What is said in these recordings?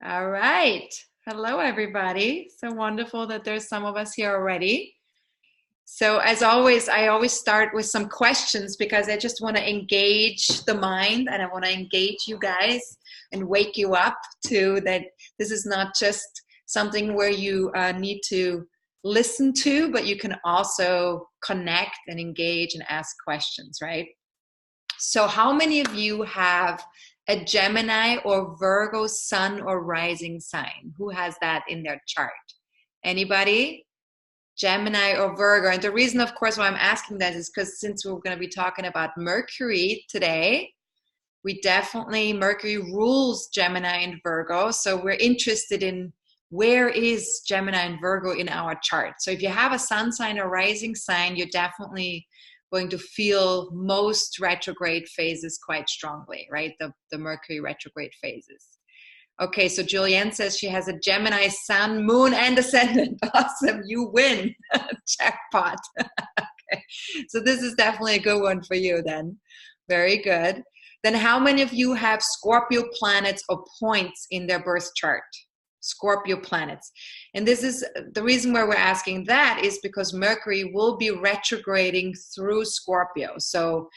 All right. Hello, everybody. So wonderful that there's some of us here already. So as always, I always start with some questions because I just want to engage the mind and I want to engage you guys and wake you up to that this is not just something where you need to listen to, but you can also connect and engage and ask questions, right? So how many of you have a Gemini or Virgo sun or rising sign? Who has that in their chart? Anybody? Gemini or Virgo. And the reason, of course, why I'm asking that is because since we're going to be talking about Mercury today, Mercury rules Gemini and Virgo. So we're interested in where is Gemini and Virgo in our chart. So if you have a sun sign or rising sign, you're definitely going to feel most retrograde phases quite strongly, right? The Mercury retrograde phases. Okay, so Julianne says she has a Gemini sun, moon, and ascendant. Awesome, you win. Jackpot. Okay, so this is definitely a good one for you then. Very good. Then how many of you have Scorpio planets or points in their birth chart? Scorpio planets. And this is the reason why we're asking that is because Mercury will be retrograding through Scorpio. So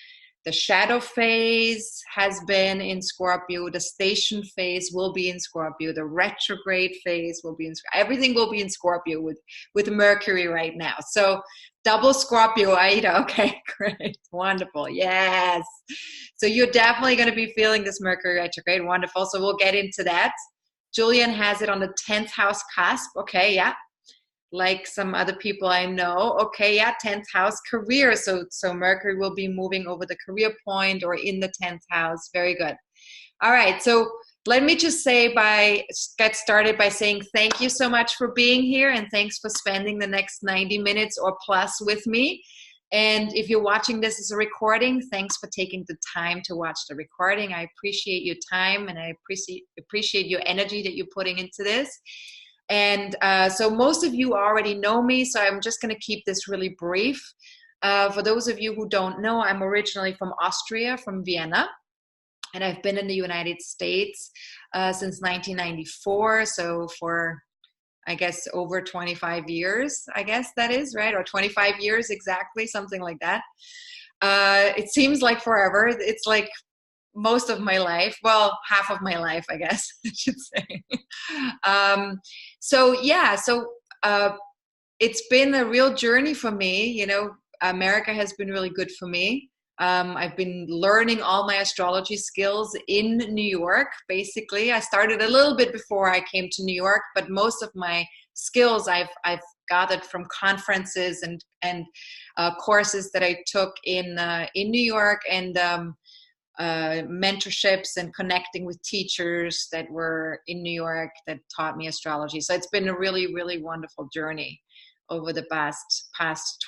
the shadow phase has been in Scorpio. The station phase will be in Scorpio. The retrograde phase will be in Scorpio. Everything will be in Scorpio with Mercury right now. So double Scorpio, Aida. Okay, great. Wonderful. Yes. So you're definitely going to be feeling this Mercury retrograde. Wonderful. So we'll get into that. Julian has it on the 10th house cusp. Okay, yeah. Like some other people I know. Okay, yeah, 10th house career. So Mercury will be moving over the career point or in the 10th house. Very good. All right, so let me just get started by saying thank you so much for being here and thanks for spending the next 90 minutes or plus with me. And if you're watching this as a recording, thanks for taking the time to watch the recording. I appreciate your time and I appreciate your energy that you're putting into this. And so most of you already know me, so I'm just going to keep this really brief. For those of you who don't know, I'm originally from Austria, from Vienna, and I've been in the United States since 1994, so for I guess over 25 years, I guess that is, right? Or 25 years exactly, something like that. It seems like forever. It's like most of my life, well, half of my life, I guess I should say. It's been a real journey for me. You know, America has been really good for me. I've been learning all my astrology skills in New York, basically. I started a little bit before I came to New York, but most of my skills I've gathered from conferences and courses that I took in New York and mentorships and connecting with teachers that were in New York that taught me astrology. So it's been a really, really wonderful journey over the past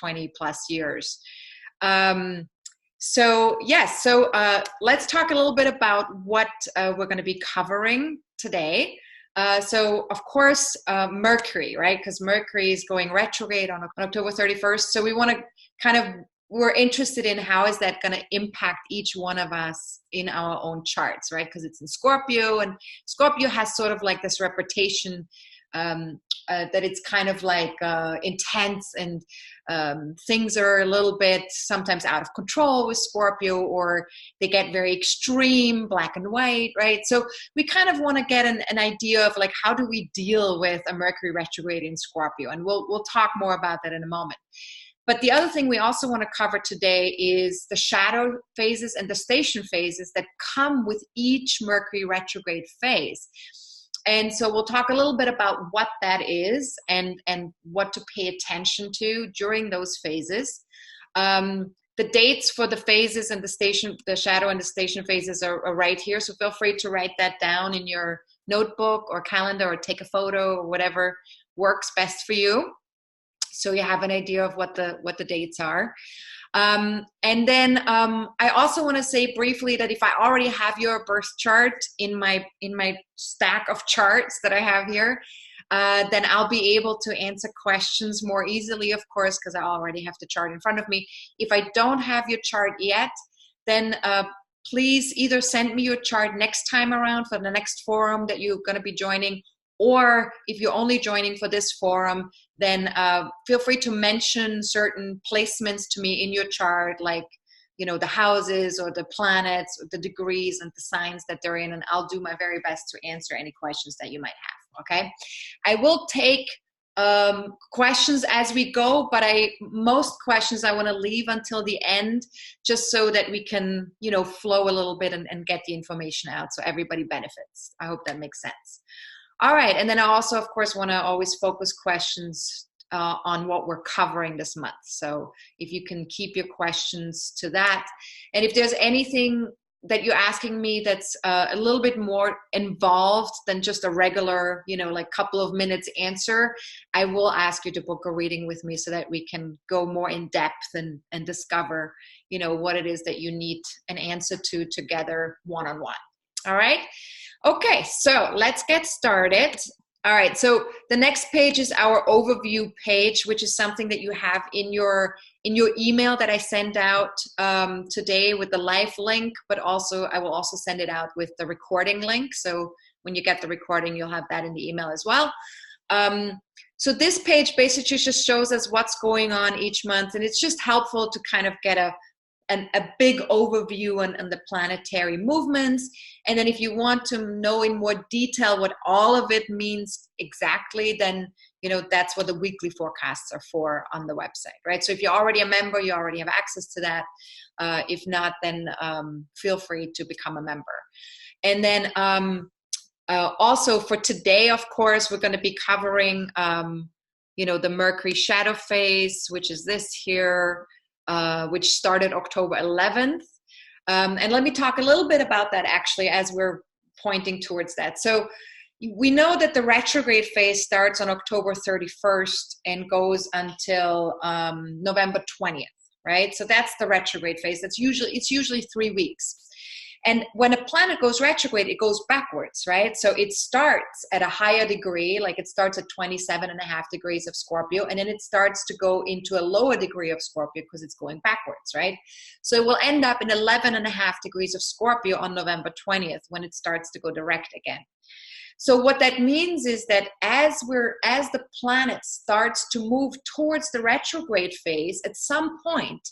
20 plus years. Let's talk a little bit about what we're going to be covering today. So of course, Mercury, right? Because Mercury is going retrograde on October 31st. So we're interested in how is that going to impact each one of us in our own charts, right? Because it's in Scorpio, and Scorpio has sort of like this reputation that it's kind of like intense and things are a little bit sometimes out of control with Scorpio, or they get very extreme, black and white, right? So we kind of want to get an idea of like, how do we deal with a Mercury retrograde in Scorpio? And we'll talk more about that in a moment. But the other thing we also want to cover today is the shadow phases and the station phases that come with each Mercury retrograde phase. And so we'll talk a little bit about what that is and what to pay attention to during those phases. The dates for the phases and the shadow and the station phases are right here. So feel free to write that down in your notebook or calendar or take a photo or whatever works best for you, so you have an idea of what the dates are. And then I also want to say briefly that if I already have your birth chart in my stack of charts that I have here, then I'll be able to answer questions more easily, of course, because I already have the chart in front of me. If I don't have your chart yet, then please either send me your chart next time around for the next forum that you're going to be joining, or if you're only joining for this forum, then feel free to mention certain placements to me in your chart, like, you know, the houses or the planets or the degrees and the signs that they're in, and I'll do my very best to answer any questions that you might have. Okay, I will take questions as we go, but most questions I want to leave until the end, just so that we can, you know, flow a little bit and get the information out so everybody benefits. I hope that makes sense. All right, and then I also, of course, want to always focus questions on what we're covering this month. So if you can keep your questions to that, and if there's anything that you're asking me that's a little bit more involved than just a regular, you know, like couple of minutes answer, I will ask you to book a reading with me so that we can go more in depth and discover, you know, what it is that you need an answer to together one-on-one. All right. Okay, so let's get started. All right, so the next page is our overview page, which is something that you have in your email that I sent out today with the live link, but also I will also send it out with the recording link. So when you get the recording, you'll have that in the email as well. So this page basically just shows us what's going on each month, and it's just helpful to kind of get a big overview on the planetary movements. And then if you want to know in more detail what all of it means exactly, then, you know, that's what the weekly forecasts are for on the website, right? So if you're already a member, you already have access to that. If not, then feel free to become a member. And then also for today, of course, we're going to be covering, you know, the Mercury shadow phase, which is this here, which started October 11th. And let me talk a little bit about that actually as we're pointing towards that. So we know that the retrograde phase starts on October 31st and goes until November 20th, right? So that's the retrograde phase. It's usually 3 weeks. And when a planet goes retrograde, it goes backwards, right? So it starts at a higher degree, like it starts at 27.5 degrees of Scorpio, and then it starts to go into a lower degree of Scorpio because it's going backwards, right? So it will end up in 11.5 degrees of Scorpio on November 20th when it starts to go direct again. So what that means is that as the planet starts to move towards the retrograde phase, at some point,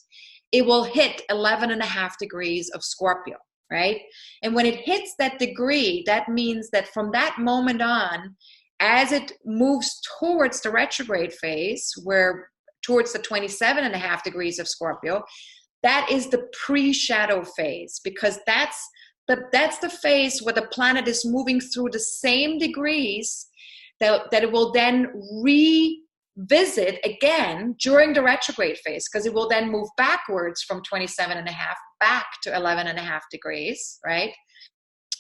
it will hit 11.5 degrees of Scorpio. Right? And when it hits that degree, that means that from that moment on, as it moves towards the retrograde phase, where towards the 27.5 degrees of Scorpio, that is the pre-shadow phase, because that's the phase where the planet is moving through the same degrees that it will then revisit again during the retrograde phase, because it will then move backwards from 27.5 back to 11.5 degrees, right?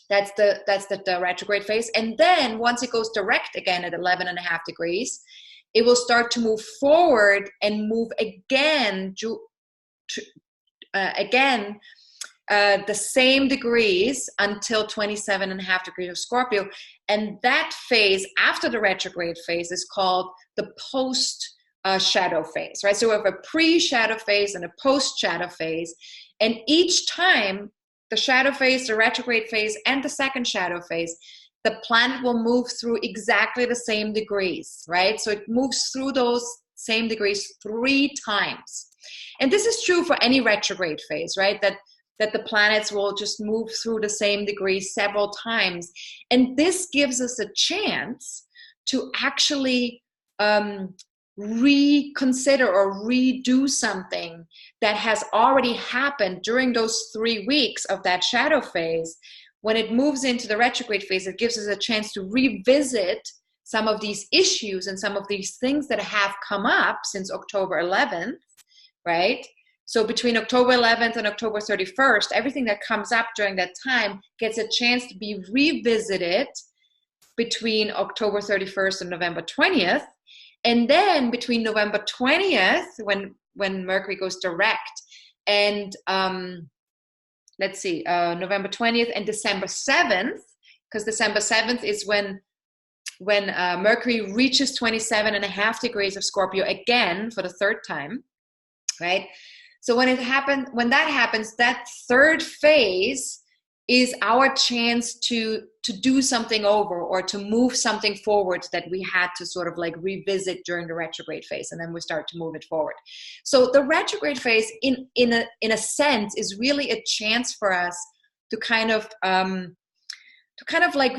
That's the retrograde phase. And then once it goes direct again at 11.5 degrees, it will start to move forward and move again the same degrees until 27.5 degrees of Scorpio. And that phase after the retrograde phase is called the post-shadow phase, right? So we have a pre-shadow phase and a post-shadow phase. And each time, the shadow phase, the retrograde phase, and the second shadow phase, the planet will move through exactly the same degrees, right? So it moves through those same degrees 3 times. And this is true for any retrograde phase, right? That the planets will just move through the same degrees several times. And this gives us a chance to actually reconsider or redo something that has already happened during those 3 weeks of that shadow phase. When it moves into the retrograde phase, it gives us a chance to revisit some of these issues and some of these things that have come up since October 11th, right? So between October 11th and October 31st, everything that comes up during that time gets a chance to be revisited between October 31st and November 20th. And then between November 20th, when Mercury goes direct, and November 20th and December 7th, because December 7th is when Mercury reaches 27.5 degrees of Scorpio again for the 3rd time, right? So when that happens, that third phase is our chance to do something over or to move something forward that we had to sort of like revisit during the retrograde phase, and then we start to move it forward. So the retrograde phase in a sense is really a chance for us to kind of like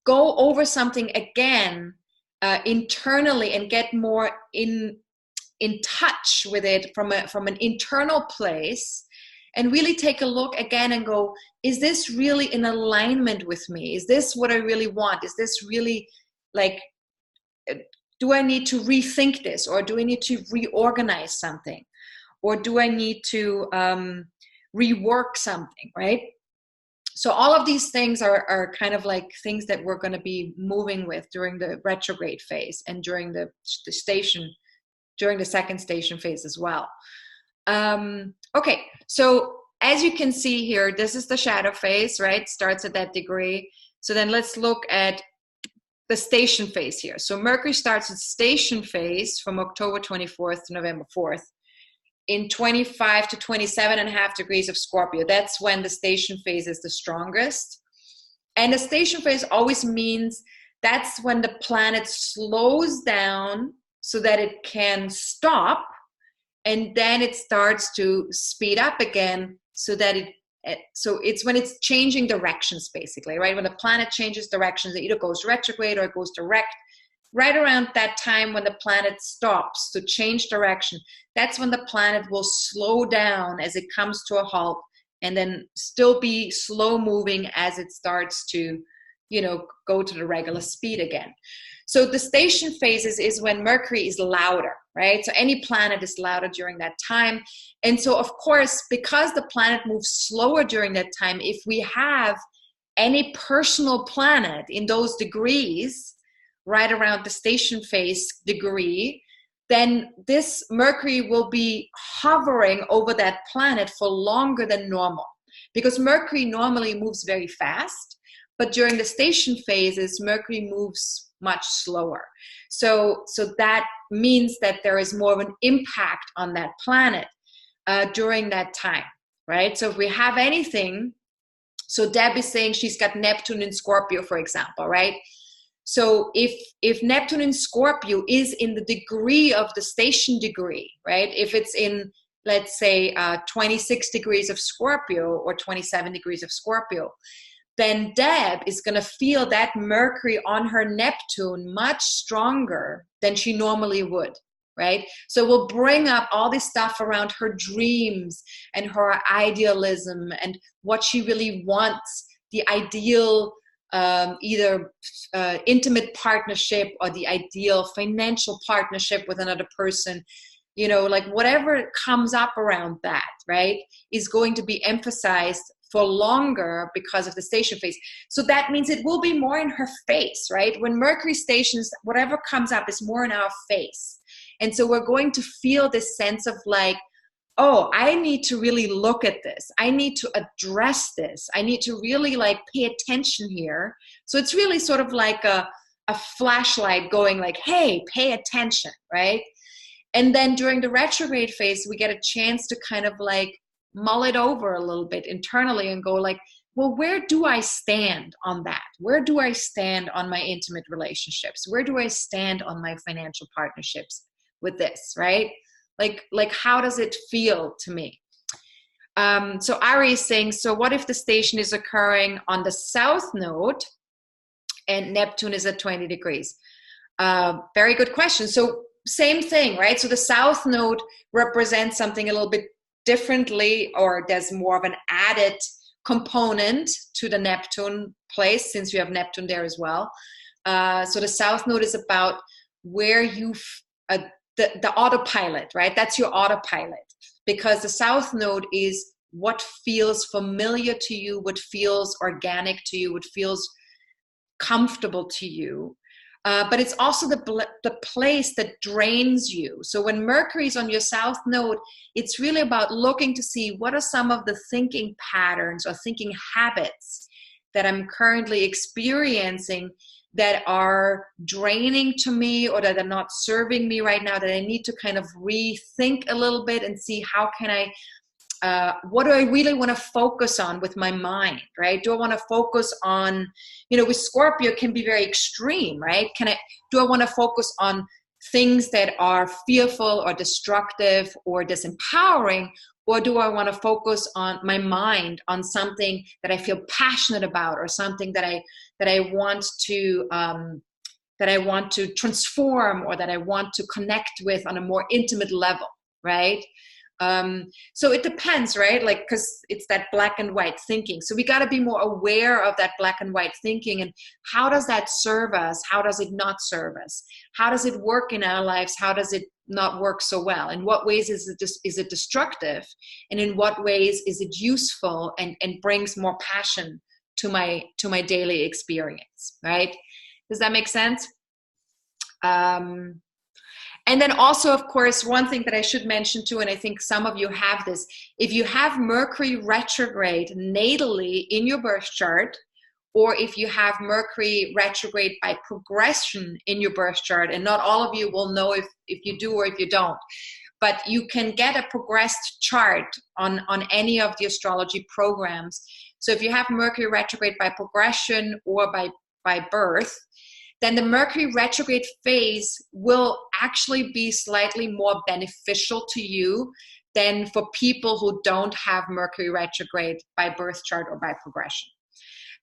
go over something again internally and get more in touch with it from an internal place, and really take a look again and go, is this really in alignment with me? Is this what I really want? Is this really like, do I need to rethink this, or do I need to reorganize something, or do I need to rework something, right? So all of these things are kind of like things that we're going to be moving with during the retrograde phase and during the second station phase as well. Okay, so as you can see here, this is the shadow phase, right? Starts at that degree. So then let's look at the station phase here. So Mercury starts its station phase from October 24th to November 4th in 25 to 27.5 degrees of Scorpio. That's when the station phase is the strongest. And the station phase always means that's when the planet slows down so that it can stop, and then it starts to speed up again so that so it's when it's changing directions, basically, right? When the planet changes directions, it either goes retrograde or it goes direct. Right around that time when the planet stops to change direction, that's when the planet will slow down as it comes to a halt, and then still be slow moving as it starts to, go to the regular speed again. So the station phases is when Mercury is louder, right? So any planet is louder during that time. And so, of course, because the planet moves slower during that time, if we have any personal planet in those degrees, right around the station phase degree, then this Mercury will be hovering over that planet for longer than normal. Because Mercury normally moves very fast, but during the station phases, Mercury moves much slower. So that means that there is more of an impact on that planet during that time, right? So if we have anything, so Deb is saying she's got Neptune in Scorpio, for example, right? So if Neptune in Scorpio is in the degree of the station degree, right? If it's in, let's say, 26 degrees of Scorpio or 27 degrees of Scorpio, then Deb is going to feel that Mercury on her Neptune much stronger than she normally would, right? So we'll bring up all this stuff around her dreams and her idealism and what she really wants, the ideal either intimate partnership or the ideal financial partnership with another person, like whatever comes up around that, right, is going to be emphasized for longer because of the station phase. So that means it will be more in her face, right? When Mercury stations, whatever comes up is more in our face. And so we're going to feel this sense of like, oh, I need to really look at this. I need to address this. I need to really like pay attention here. So it's really sort of like a flashlight going like, hey, pay attention, right? And then during the retrograde phase, we get a chance to kind of like mull it over a little bit internally and go like, well, where do I stand on that? Where do I stand on my intimate relationships? Where do I stand on my financial partnerships with this, right? Like how does it feel to me? So Ari is saying, so what if the station is occurring on the south node and Neptune is at 20 degrees? Very good question. So same thing, right? So the south node represents something a little bit differently, or there's more of an added component to the Neptune place since you have Neptune there as well. So the south node is about where the autopilot, right? That's your autopilot, because the south node is what feels familiar to you, what feels organic to you, what feels comfortable to you. But it's also the place that drains you. So when Mercury is on your south node, it's really about looking to see what are some of the thinking patterns or thinking habits that I'm currently experiencing that are draining to me or that are not serving me right now, that I need to kind of rethink a little bit and see how can I, what do I really want to focus on with my mind, right? Do I want to focus on, with Scorpio, it can be very extreme, right? Do I want to focus on things that are fearful or destructive or disempowering? Or do I want to focus on my mind on something that I feel passionate about, or something that I want to transform, or that I want to connect with on a more intimate level, right? So it depends, right? Like, because it's that black and white thinking. So we got to be more aware of that black and white thinking, and how does that serve us? How does it not serve us? How does it work in our lives? How does it not work so well? In what ways is it destructive? And in what ways is it useful and brings more passion to my daily experience, right? Does that make sense? And then also, of course, one thing that I should mention too, and I think some of you have this, if you have Mercury retrograde natally in your birth chart, or if you have Mercury retrograde by progression in your birth chart, and not all of you will know if you do or if you don't, but you can get a progressed chart on any of the astrology programs. So if you have Mercury retrograde by progression or by birth, then the Mercury retrograde phase will actually be slightly more beneficial to you than for people who don't have Mercury retrograde by birth chart or by progression.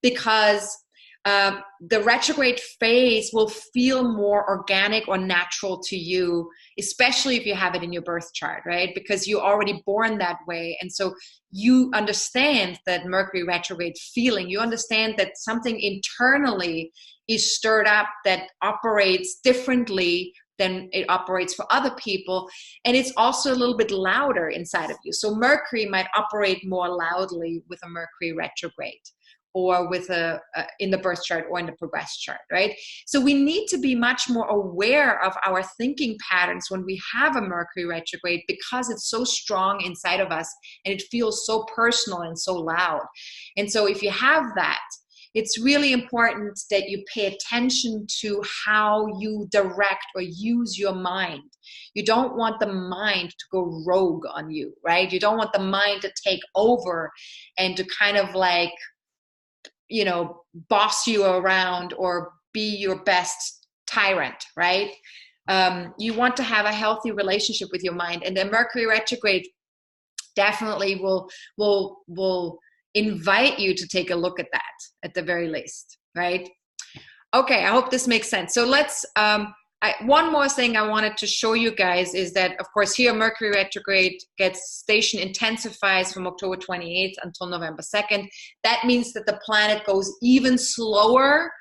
Because the retrograde phase will feel more organic or natural to you, especially if you have it in your birth chart, right? Because you're already born that way. And so you understand that Mercury retrograde feeling. You understand that something internally is stirred up that operates differently than it operates for other people. And it's also a little bit louder inside of you. So Mercury might operate more loudly with a Mercury retrograde, or with in the birth chart or in the progress chart, right? So we need to be much more aware of our thinking patterns when we have a Mercury retrograde, because it's so strong inside of us and it feels so personal and so loud. And so if you have that, it's really important that you pay attention to how you direct or use your mind. You don't want the mind to go rogue on you, right? You don't want the mind to take over and to kind of like, boss you around or be your best tyrant, right? You want to have a healthy relationship with your mind, and then Mercury retrograde definitely will invite you to take a look at that at the very least, right? Okay, I hope this makes sense. So let's, one more thing I wanted to show you guys is that, of course, here Mercury retrograde station intensifies from October 28th until November 2nd. That means that the planet goes even slower,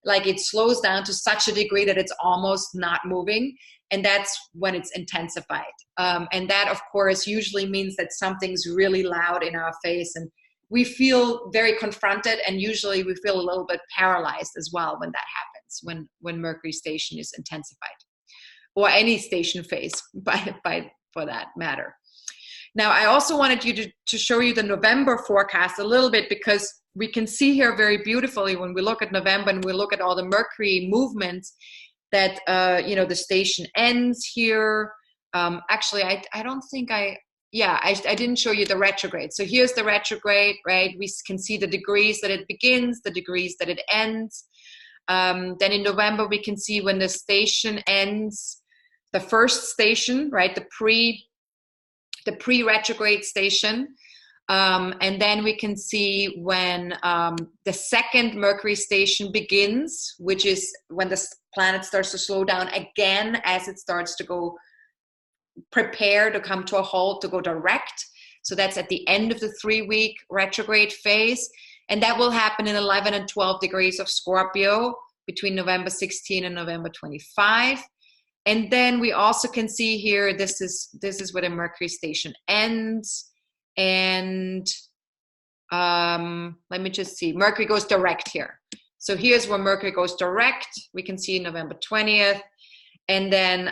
like it slows down to such a degree that it's almost not moving. And that's when it's intensified. And that, of course, usually means that something's really loud in our face, and we feel very confronted, and usually we feel a little bit paralyzed as well when that happens, when Mercury station is intensified, or any station phase for that matter. Now, I also wanted you to show you the November forecast a little bit, because we can see here very beautifully when we look at November and we look at all the Mercury movements that, the station ends here. Actually, I don't think I didn't show you the retrograde. So here's the retrograde, right? We can see the degrees that it begins, the degrees that it ends. Then in November, we can see when the station ends, the first station, right? The pre-retrograde station. And then we can see when the second Mercury station begins, which is when the planet starts to slow down again as it starts to prepare to come to a halt, to go direct. So that's at the end of the 3-week retrograde phase. And that will happen in 11 and 12 degrees of Scorpio between November 16 and November 25. And then we also can see here, this is where the Mercury station ends. And let me just see, Mercury goes direct here. So here's where Mercury goes direct. We can see November 20th. And then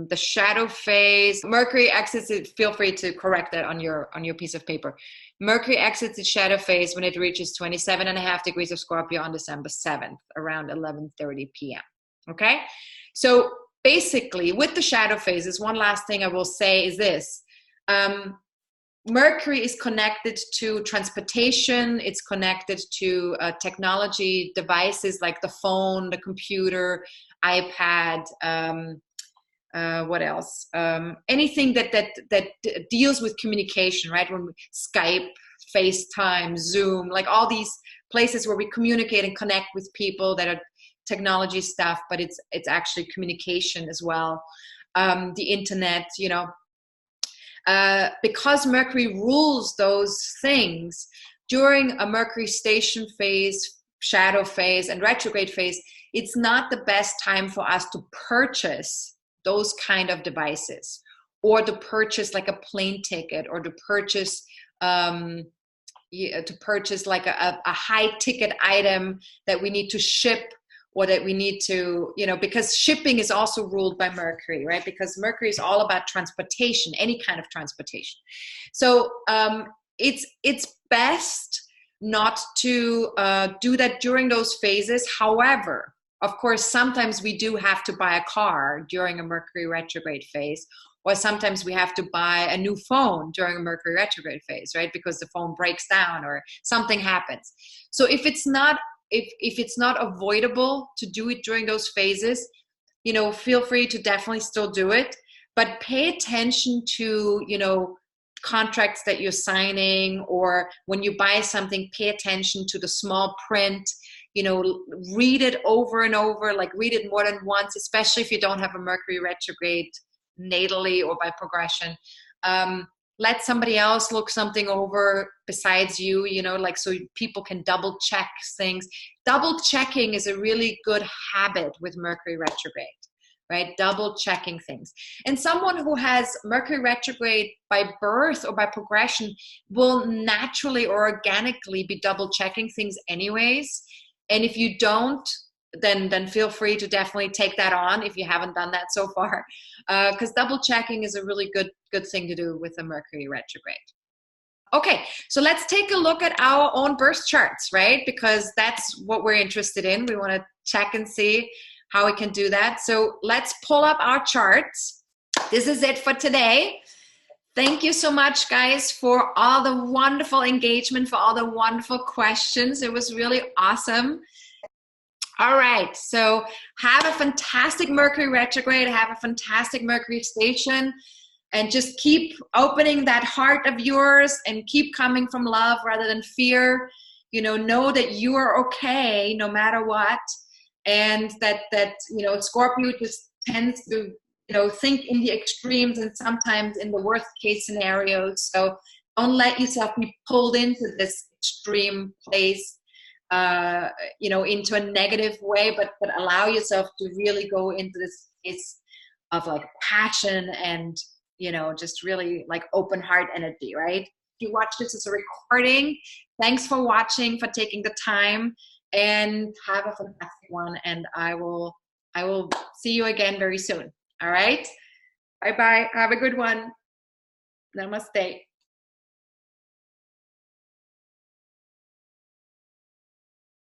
the shadow phase, Mercury exits it, feel free to correct that on your piece of paper. Mercury exits its shadow phase when it reaches 27.5 degrees of Scorpio on December 7th, around 11:30 p.m. Okay? So basically, with the shadow phases, one last thing I will say is this. Mercury is connected to transportation. It's connected to technology devices like the phone, the computer, iPad, what else? Anything that deals with communication, right? When Skype, FaceTime, Zoom, like all these places where we communicate and connect with people that are technology stuff, but it's actually communication as well. The internet, you know. Because Mercury rules those things during a Mercury station phase, shadow phase, and retrograde phase, it's not the best time for us to purchase those kind of devices, or to purchase like a plane ticket, or to purchase like a high ticket item that we need to ship, or that we need to, you know, because shipping is also ruled by Mercury, right? Because Mercury is all about transportation, any kind of transportation. So it's best not to do that during those phases. However, of course, sometimes we do have to buy a car during a Mercury retrograde phase, or sometimes we have to buy a new phone during a Mercury retrograde phase, right? Because the phone breaks down or something happens. So if it's not avoidable to do it during those phases, you know, feel free to definitely still do it, but pay attention to, you know, contracts that you're signing, or when you buy something, pay attention to the small print, you know, read it over and over, like read it more than once, especially if you don't have a Mercury retrograde natally or by progression. Let somebody else look something over besides you, you know, like so people can double check things. Double checking is a really good habit with Mercury retrograde, right? Double checking things. And someone who has Mercury retrograde by birth or by progression will naturally or organically be double checking things anyways. And if you don't, then feel free to definitely take that on if you haven't done that so far, because double checking is a really good thing to do with the Mercury retrograde. Okay, so let's take a look at our own birth charts, right? Because that's what we're interested in. We want to check and see how we can do that. So let's pull up our charts. This is it for today. Thank you so much, guys, for all the wonderful engagement, for all the wonderful questions. It was really awesome. All right, so have a fantastic Mercury retrograde, have a fantastic Mercury station, and just keep opening that heart of yours and keep coming from love rather than fear. You know that you are okay no matter what, and that you know, Scorpio just tends to, you know, think in the extremes and sometimes in the worst case scenarios. So don't let yourself be pulled into this extreme place, you know, into a negative way, but allow yourself to really go into this place of like passion and, you know, just really like open heart energy, right? If you watch this as a recording, thanks for watching, for taking the time, and have a fantastic one. And I will see you again very soon. All right. Bye-bye. Have a good one. Namaste.